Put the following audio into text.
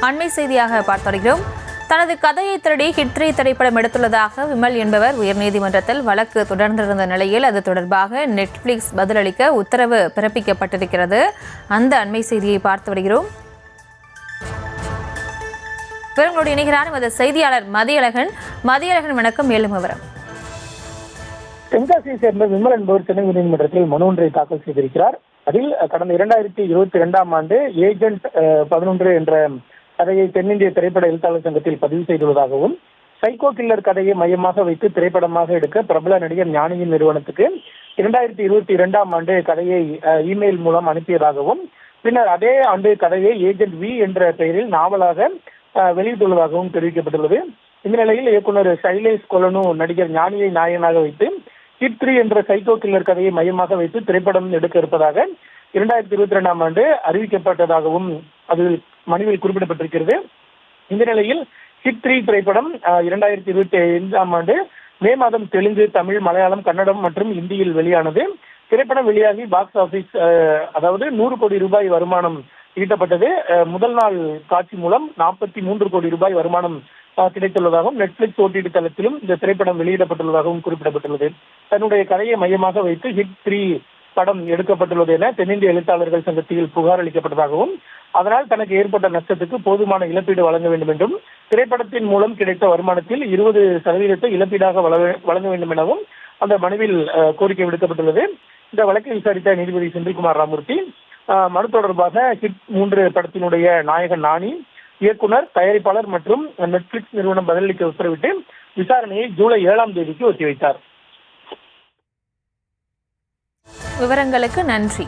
அண்மை செய்தியாக பார்த்து வருகிறோம். தனது கதையை திருடி ஹிட் 3 திரைப்படம் எடுத்துள்ளதாக விமல் என்பவர் உயர்நீதிமன்றத்தில் வழக்கு தொடர்ந்திருந்த நிலையில் அது தொடர்பாக நெட்ஃபிளிக்ஸ் பதிலளிக்க உத்தரவு பிறப்பிக்கப்பட்டிருக்கிறது. அந்த அண்மை செய்தியை பார்த்து வருகிறோம். விவரங்களோடு இணைகிறார் எமது செய்தியாளர் மதியழகன். வணக்கம். மேலும் விவரம். தென்காசியை சேர்ந்த விமல் என்பவர் சென்னை உயர்நீதிமன்றத்தில் மனு ஒன்றை தாக்கல் செய்திருக்கிறார். அதில் கடந்த 2022ஆம் ஆண்டு ஏஜென்ட் 11 என்ற கதையை தென்னிந்திய திரைப்பட எழுத்தாளர் சங்கத்தில் பதிவு செய்துள்ளதாகவும், சைக்கோ கில்லர் கதையை மையமாக வைத்து திரைப்படமாக எடுக்க பிரபல நடிகர் ஞானியின் நிறுவனத்துக்கு 2022ஆம் ஆண்டு கதையை இமெயில் மூலம் அனுப்பியதாகவும், பின்னர் அதே ஆண்டு கதையை ஏஜென்ட் வி என்ற பெயரில் நாவலாக வெளியிட்டுள்ளதாகவும் தெரிவிக்கப்பட்டுள்ளது. இந்த நிலையில் இயக்குனர் சைலேஷ் கொலனு நடிகர் ஞானியை நாயகனாக வைத்து ஹிட் 3 என்ற சைக்கோ கில்லர் கதையை மையமாக வைத்து திரைப்படம் எடுக்க இருப்பதாக 2022ஆம் ஆண்டு அறிவிக்கப்பட்டதாகவும் அதில் மனுவில் குறிப்பிடப்பட்டிருக்கிறது. இந்த நிலையில் ஹிட் 3 திரைப்படம் 2025ஆம் ஆண்டு மே மாதம் தெலுங்கு, தமிழ், மலையாளம், கன்னடம் மற்றும் இந்தியில் வெளியானது. திரைப்படம் வெளியாகி பாக்ஸ் ஆபீஸ் அதாவது 100 கோடி ரூபாய் வருமானம் ஈட்டப்பட்டது. முதல் நாள் காட்சி மூலம் 43 கோடி ரூபாய் வருமானம் கிடைத்துள்ளதாகவும், நெட்ஃபிளிக்ஸ் OTT தளத்திலும் இந்த திரைப்படம் வெளியிடப்பட்டுள்ளதாகவும் குறிப்பிடப்பட்டுள்ளது. தன்னுடைய கதையை மையமாக வைத்து ஹிட் 3 படம் எடுக்கப்பட்டுள்ளது என தென்னிந்திய எழுத்தாளர்கள் சங்கத்தில் புகார் அளிக்கப்பட்டதாகவும், அதனால் தனக்கு ஏற்பட்ட நஷ்டத்துக்கு போதுமான இழப்பீடு வழங்க வேண்டும் என்றும், திரைப்படத்தின் மூலம் கிடைத்த வருமானத்தில் 20% இழப்பீடாக வழங்க வேண்டும் எனவும் அந்த மனுவில் கோரிக்கை விடுக்கப்பட்டுள்ளது. இந்த வழக்கை விசாரித்த நீதிபதி செந்தில்குமார் ராமூர்த்தி மனு தொடர்பாக ஹிட் 3 படத்தினுடைய நாயகன் நானி, இயக்குனர், தயாரிப்பாளர் மற்றும் நெட்ஃபிளிக்ஸ் நிறுவனம் பதிலளிக்க உத்தரவிட்டு விசாரணையை ஜூலை 7ஆம் தேதிக்கு ஒத்திவைத்தார். விவரங்களுக்கு நன்றி.